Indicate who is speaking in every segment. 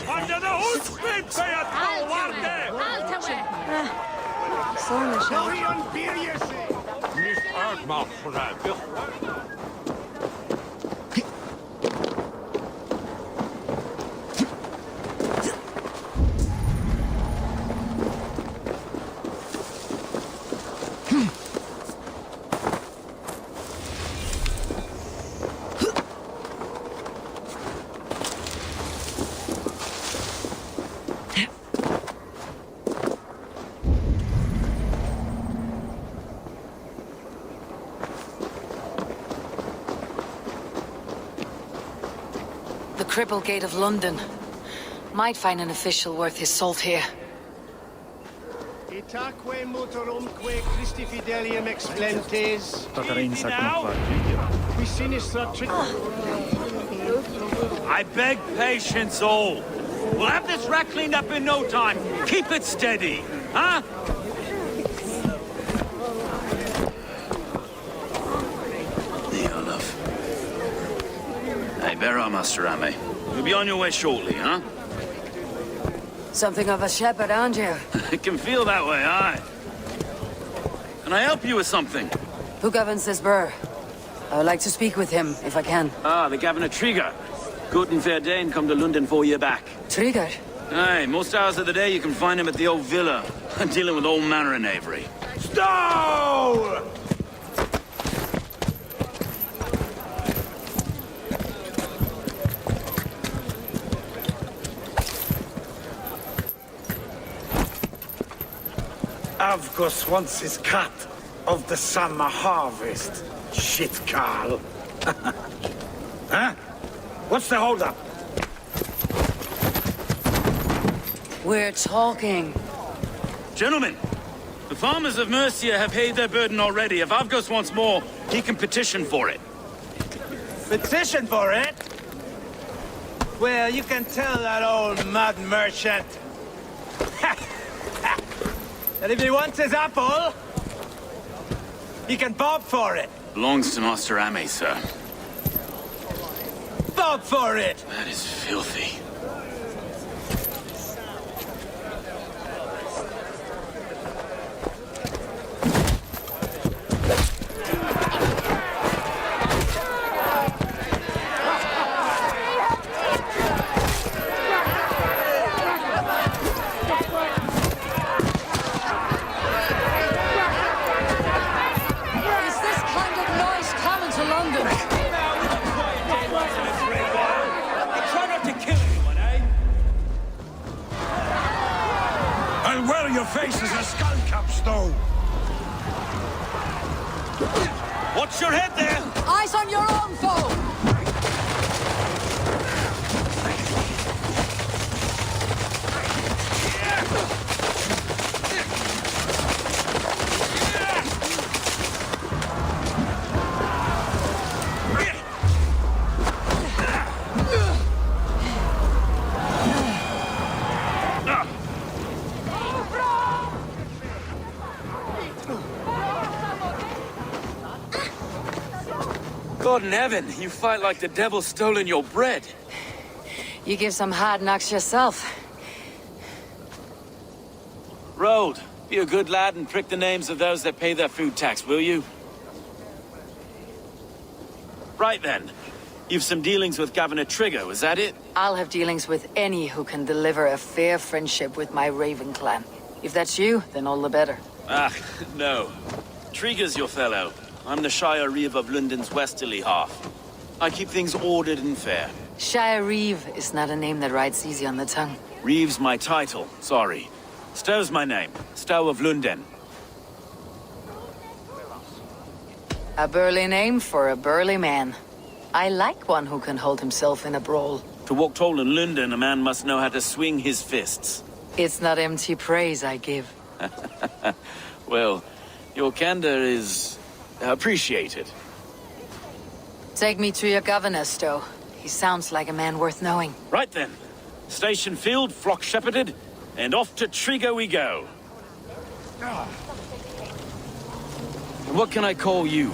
Speaker 1: Under the husband, say it!
Speaker 2: Sorry,
Speaker 1: Miss Erdmouth for that.
Speaker 3: The Cripple Gate of London. Might find an official worth his salt here.
Speaker 4: Itaque motorumque Christi fidelium explentes. Qui sinistra
Speaker 1: I beg patience, all. We'll have this wreck cleaned up in no time. Keep it steady, huh?
Speaker 5: Hey, bear on, Master Ame. You'll be on your way shortly, huh?
Speaker 3: Something of a shepherd, aren't you?
Speaker 5: It can feel that way, aye. Can I help you with something?
Speaker 3: Who governs this burr? I would like to speak with him, if I can.
Speaker 5: Ah, the Governor Trigger. Good and fair Dane come to London 4 year back.
Speaker 3: Trigger?
Speaker 5: Aye, most hours of the day you can find him at the old villa, dealing with all manner of knavery.
Speaker 1: Stow!
Speaker 6: Avgus wants his cut of the summer harvest. Shit, Carl. Huh? What's the holdup?
Speaker 3: We're talking.
Speaker 5: Gentlemen, the farmers of Mercia have paid their burden already. If Avgus wants more, he can petition for it.
Speaker 4: Petition for it? Well, you can tell that old mud merchant. And if he wants his apple, he can bob for it.
Speaker 5: Belongs to Master Ame, sir.
Speaker 4: Bob for it!
Speaker 5: That is filthy.
Speaker 6: Your face is a skull capstone.
Speaker 1: Watch your head there!
Speaker 3: Eyes on your own foe!
Speaker 5: God in heaven, you fight like the devil's stolen your bread.
Speaker 3: You give some hard knocks yourself.
Speaker 5: Road, be a good lad and prick the names of those that pay their food tax, will you? Right then. You've some dealings with Governor Trigger, was that it?
Speaker 3: I'll have dealings with any who can deliver a fair friendship with my Raven clan. If that's you, then all the better.
Speaker 5: Ah, no. Trigger's your fellow. I'm the Shire Reeve of London's westerly half. I keep things ordered and fair.
Speaker 3: Shire Reeve is not a name that rides easy on the tongue.
Speaker 5: Reeve's my title, sorry. Stow's my name. Stow of London.
Speaker 3: A burly name for a burly man. I like one who can hold himself in a brawl.
Speaker 5: To walk tall in London, a man must know how to swing his fists.
Speaker 3: It's not empty praise I give.
Speaker 5: Well, your candor is appreciated.
Speaker 3: Take me to your governor, Stow. He sounds like a man worth knowing.
Speaker 5: Right then. Station filled, flock shepherded, and off to Trigger we go. What can I call you?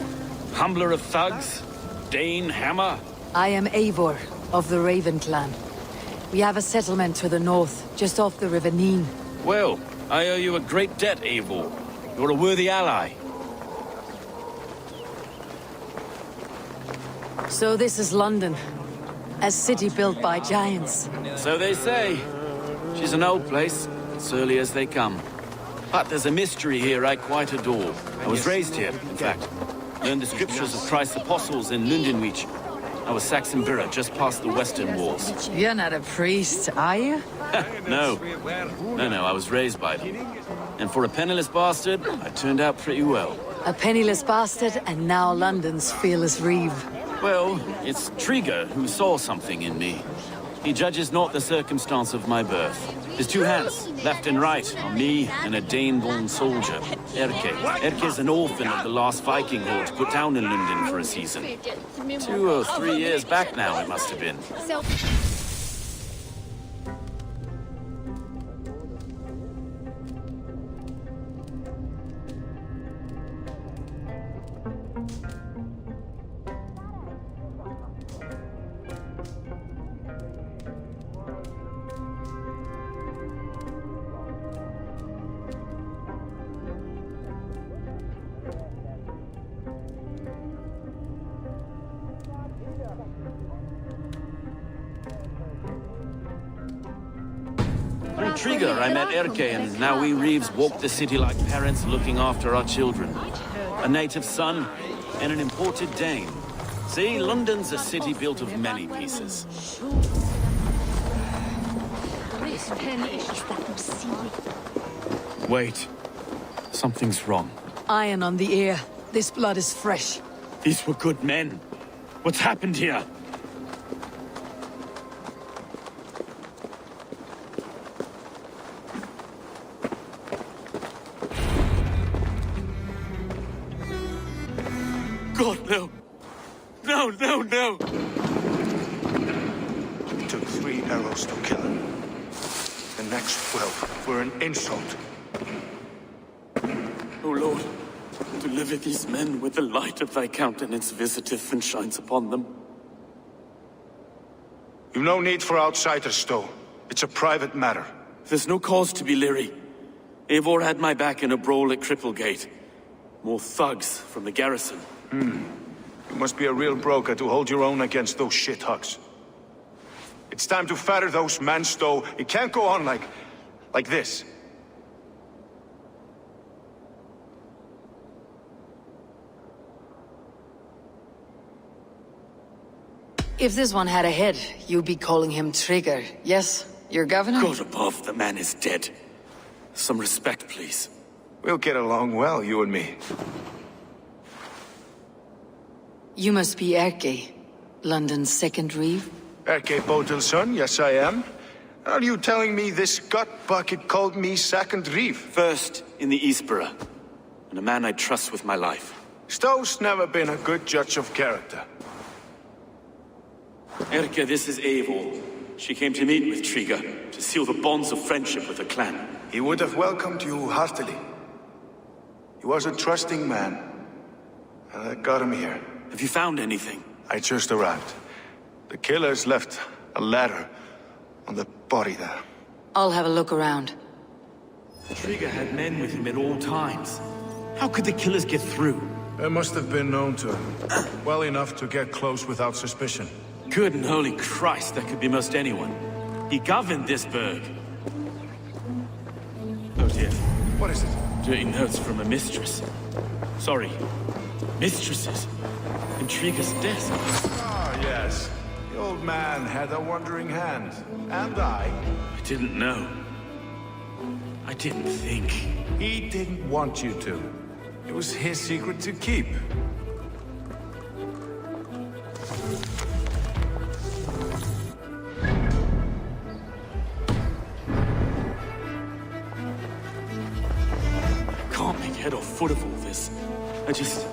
Speaker 5: Humbler of thugs? Dane Hammer?
Speaker 3: I am Eivor, of the Raven clan. We have a settlement to the north, just off the River Neen.
Speaker 5: Well, I owe you a great debt, Eivor. You're a worthy ally.
Speaker 3: So this is London. A city built by giants.
Speaker 5: So they say. She's an old place, surly as they come. But there's a mystery here I quite adore. I was raised here, in fact. Learned the scriptures of Christ's apostles in Lundenwich. I was Saxon Borough, just past the western walls.
Speaker 3: You're not a priest, are you?
Speaker 5: No. No, I was raised by them. And for a penniless bastard, I turned out pretty well.
Speaker 3: A penniless bastard, and now London's fearless reeve.
Speaker 5: Well, it's Trigger who saw something in me. He judges not the circumstance of my birth. His two hands, left and right, on me and a Dane-born soldier, Erke. Erke's an orphan of the last Viking horde put down in London for a season. 2 or 3 years back now, it must have been. Through Trigger, I met Erke, and now we Reeves walk the city like parents looking after our children. A native son and an imported Dane. See, London's a city built of many pieces. Wait. Something's wrong.
Speaker 3: Iron on the ear. This blood is fresh.
Speaker 5: These were good men. What's happened here? God, no. No.
Speaker 7: It took 3 arrows to kill him. The next 12 were an insult.
Speaker 5: O Lord, deliver these men with the light of thy countenance visiteth and shines upon them.
Speaker 7: You've no need for outsiders, Stowe. It's a private matter.
Speaker 5: There's no cause to be leery. Eivor had my back in a brawl at Cripplegate. More thugs from the garrison.
Speaker 7: You must be a real broker to hold your own against those shithugs. It's time to fetter those men, Stowe. It can't go on like this.
Speaker 3: If this one had a head, you'd be calling him Trigger. Yes, your governor?
Speaker 5: God above, the man is dead. Some respect, please.
Speaker 7: We'll get along well, you and me.
Speaker 3: You must be Erke, London's second reeve.
Speaker 7: Erke Botel's son, yes I am. Are you telling me this gut bucket called me second reeve?
Speaker 5: First in the Eastborough, and a man I trust with my life.
Speaker 7: Stowe's never been a good judge of character.
Speaker 5: Erke, this is Eivor. She came to meet with Trigger, to seal the bonds of friendship with the clan.
Speaker 7: He would have welcomed you heartily. He was a trusting man, and I got him here.
Speaker 5: Have you found anything?
Speaker 7: I just arrived. The killers left a letter on the body there.
Speaker 3: I'll have a look around.
Speaker 5: Trigger had men with him at all times. How could the killers get through?
Speaker 7: They must have been known to him. Well enough to get close without suspicion.
Speaker 5: Good and holy Christ, that could be most anyone. He governed this burg. Oh dear.
Speaker 7: What is it?
Speaker 5: Dirty notes from a mistress. Sorry. Mistresses. In Trigger's desk.
Speaker 7: Ah, yes. The old man had a wandering hand. And I
Speaker 5: didn't know. I didn't think.
Speaker 7: He didn't want you to. It was his secret to keep.
Speaker 5: I can't make head or foot of all this. I just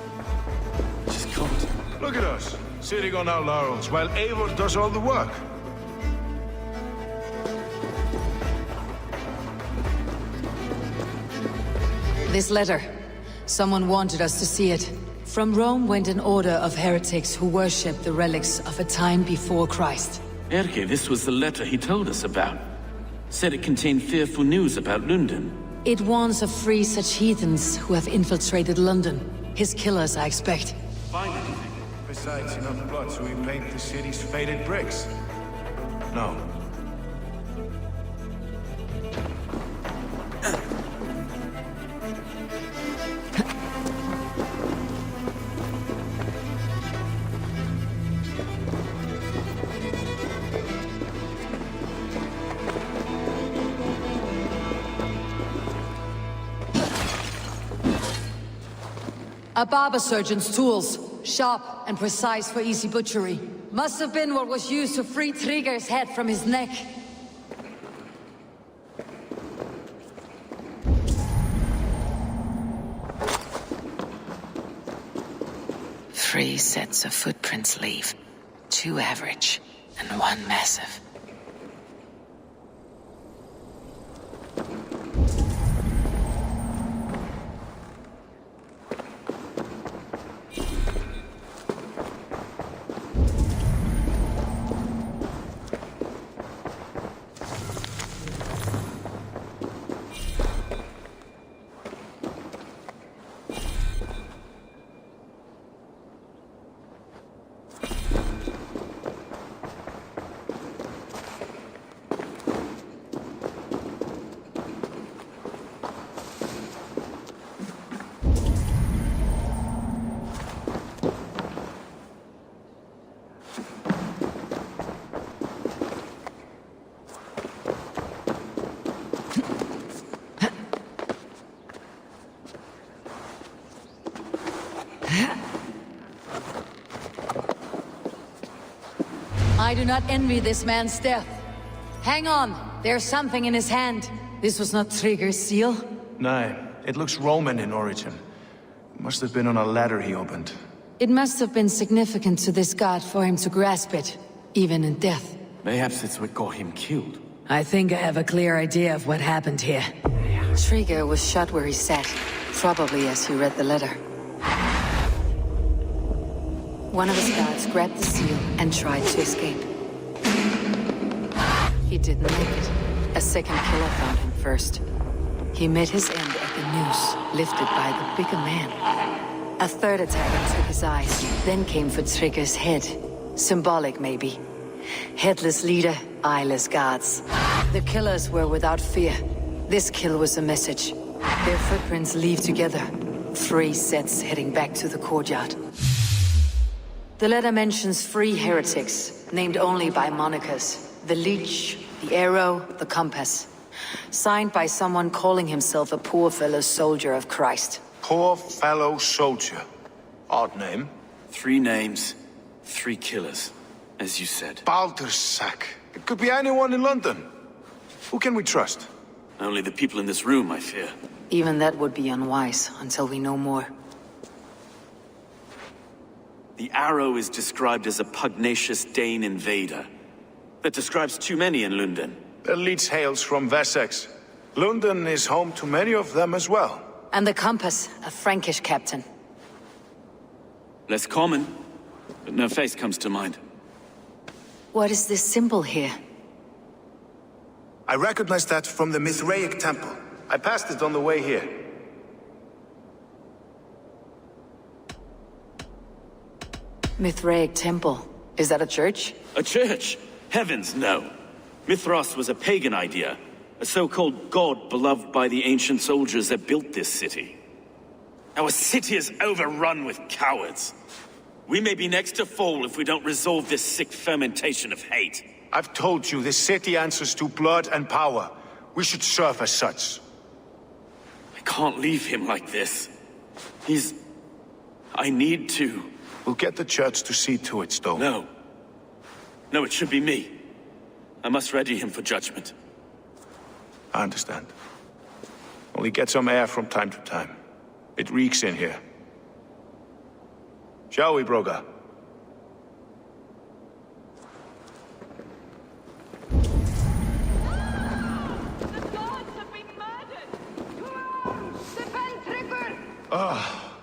Speaker 5: can't.
Speaker 7: Look at us, sitting on our laurels, while Eivor does all the work.
Speaker 3: This letter. Someone wanted us to see it.
Speaker 8: From Rome went an order of heretics who worshipped the relics of a time before Christ.
Speaker 5: Erke, this was the letter he told us about. Said it contained fearful news about London.
Speaker 8: It warns of free such heathens who have infiltrated London. His killers, I expect.
Speaker 7: Find anything? Besides enough blood to repaint the city's faded bricks? No.
Speaker 8: A barber surgeon's tools. Sharp and precise for easy butchery. Must have been what was used to free Trigger's head from his neck.
Speaker 3: Three sets of footprints leave. 2 average, and 1 massive.
Speaker 8: I do not envy this man's death. Hang on, there's something in his hand. This was not Trigger's seal?
Speaker 7: No, it looks Roman in origin. Must have been on a ladder he opened.
Speaker 8: It must have been significant to this god for him to grasp it, even in death.
Speaker 5: Perhaps it's what got him killed.
Speaker 8: I think I have a clear idea of what happened here.
Speaker 3: Trigger was shot where he sat, probably as he read the letter. One of his guards grabbed the seal and tried to escape. He didn't make it. A second killer found him first. He met his end at the noose, lifted by the bigger man. A third attacker took his eyes, then came for Trigger's head. Symbolic, maybe. Headless leader, eyeless guards. The killers were without fear. This kill was a message. Their footprints leave together. 3 sets heading back to the courtyard. The letter mentions 3 heretics, named only by monikers. The Leech, the Arrow, the Compass. Signed by someone calling himself a poor fellow soldier of Christ.
Speaker 7: Poor fellow soldier. Odd name.
Speaker 5: 3 names, 3 killers, as you said.
Speaker 7: Baldersack. It could be anyone in London. Who can we trust?
Speaker 5: Only the people in this room, I fear.
Speaker 3: Even that would be unwise, until we know more.
Speaker 5: The Arrow is described as a pugnacious Dane invader. That describes too many in London.
Speaker 7: The Leech hails from Wessex. London is home to many of them as well.
Speaker 3: And the Compass, a Frankish captain.
Speaker 5: Less common, but no face comes to mind.
Speaker 3: What is this symbol here?
Speaker 7: I recognize that from the Mithraic temple. I passed it on the way here.
Speaker 3: Mithraic temple. Is that a church?
Speaker 5: A church? Heavens, no. Mithras was a pagan idea. A so-called god beloved by the ancient soldiers that built this city. Our city is overrun with cowards. We may be next to fall if we don't resolve this sick fermentation of hate.
Speaker 7: I've told you, this city answers to blood and power. We should serve as such.
Speaker 5: I can't leave him like this. I need to.
Speaker 7: We'll get the church to see to it, Stowe.
Speaker 5: No. No, it should be me. I must ready him for judgment.
Speaker 7: I understand. Only get some air from time to time. It reeks in here. Shall we, Broga?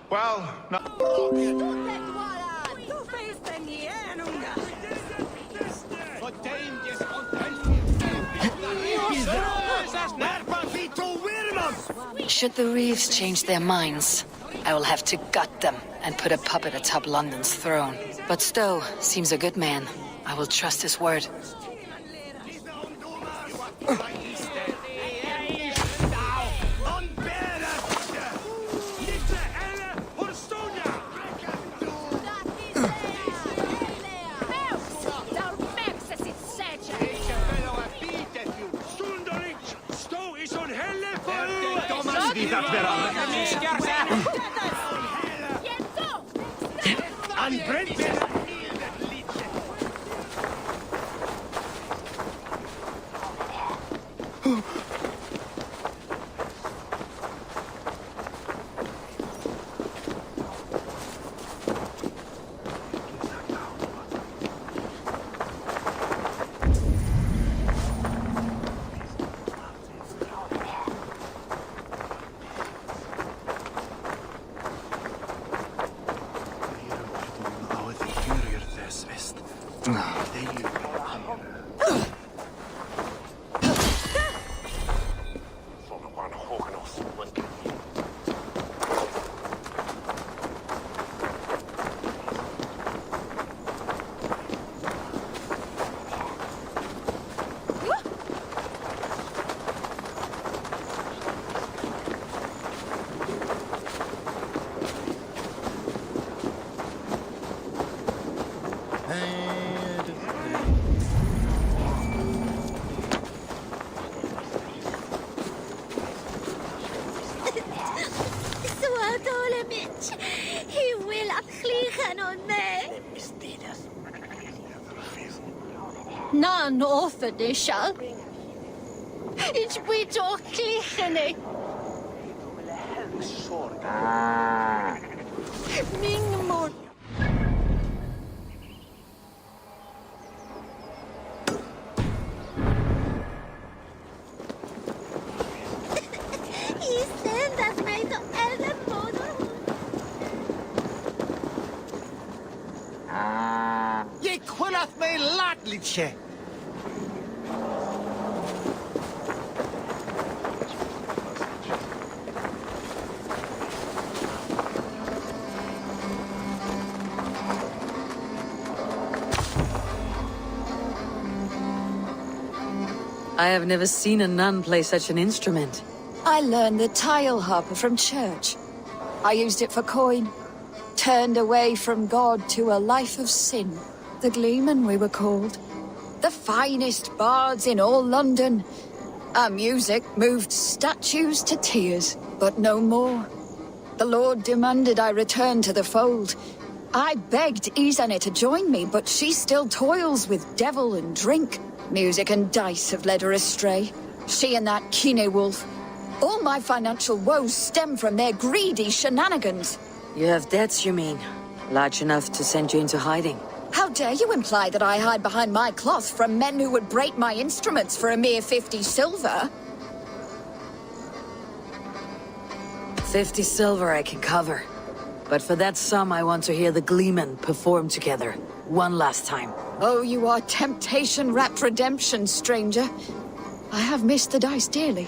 Speaker 7: Well, no.
Speaker 3: Should the Reeves change their minds, I will have to gut them and put a puppet atop London's throne. But Stowe seems a good man. I will trust his word.
Speaker 9: Nan offerdishal. Ich will doch klichene. Mingmor.
Speaker 4: Je kwynnath me ladliche.
Speaker 8: I have never seen a nun play such an instrument.
Speaker 2: I learned the tile harper from church. I used it for coin. Turned away from God to a life of sin. The Gleeman, we were called. The finest bards in all London. Our music moved statues to tears, but no more. The Lord demanded I return to the fold. I begged Izane to join me, but she still toils with devil and drink. Music and dice have led her astray. She and that Kine wolf. All my financial woes stem from their greedy shenanigans.
Speaker 8: You have debts, you mean? Large enough to send you into hiding.
Speaker 2: How dare you imply that I hide behind my cloth from men who would break my instruments for a mere 50 silver?
Speaker 8: 50 silver I can cover. But for that sum, I want to hear the Gleeman perform together. One last time.
Speaker 2: Oh, you are temptation-wrapped redemption, stranger. I have missed the dice dearly.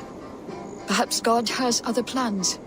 Speaker 2: Perhaps God has other plans.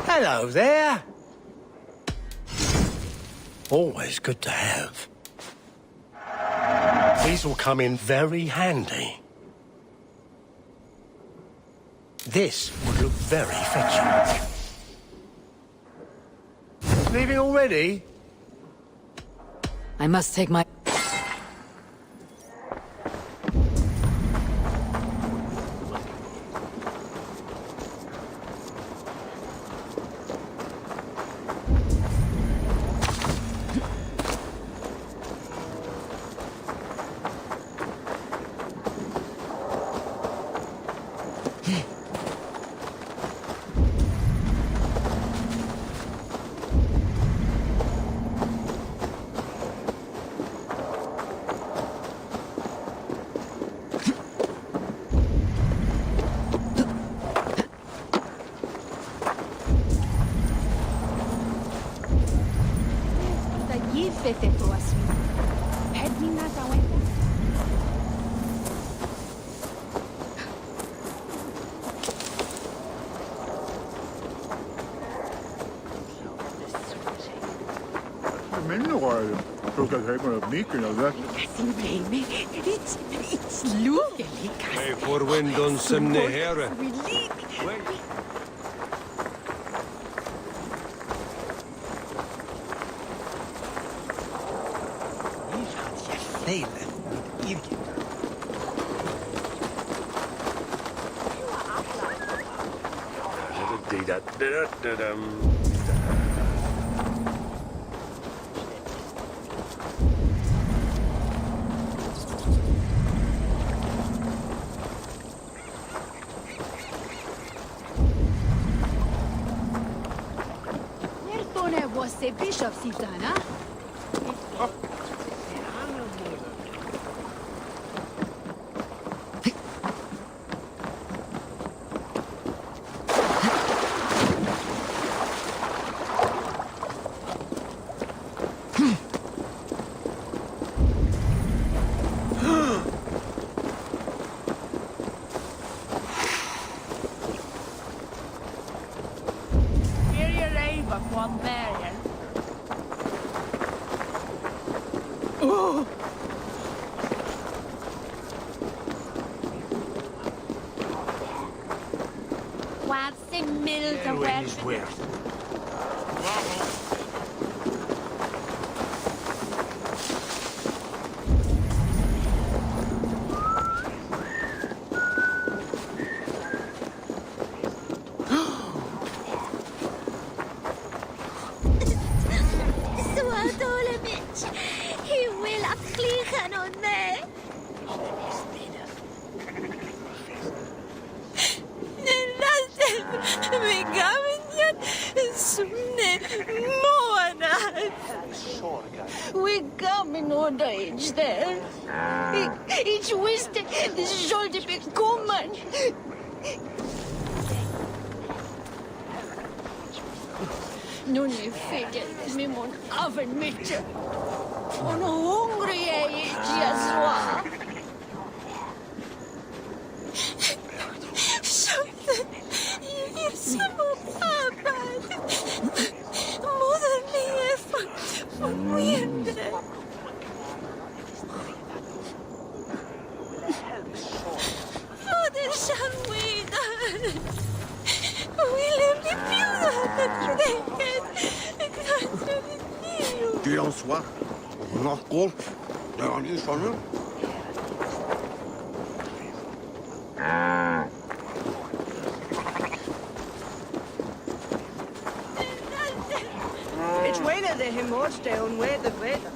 Speaker 4: Hello there. Always good to have. These will come in very handy. This would look very fetching. Leaving already?
Speaker 3: I must take my...
Speaker 4: Forwindon semne here.
Speaker 9: Você bishop Sitana? We come in old age there. Ich wusste, das sollte bekommen. Nun är fidget med mon oven mycket. Och nu hungrig är jag så. Jag är så pappa. Moder lever från mindre. Moder samvida. Ville bli bjuden till det.
Speaker 10: Du en soir, on en compte dans les chemins.
Speaker 11: It's way that they him watch down where the weather.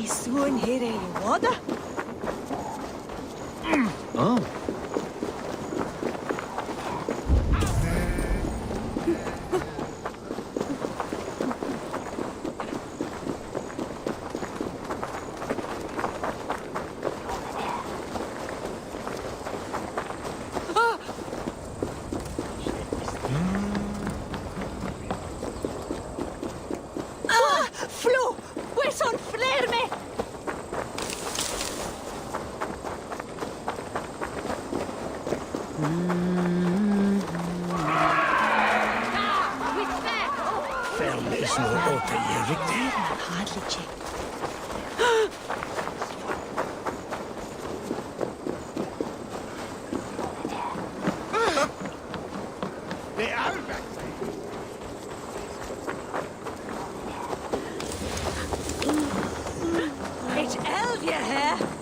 Speaker 11: Soon here in water?
Speaker 5: Oh.
Speaker 6: slå åt Erik.
Speaker 4: Det är
Speaker 11: It's Elvia here.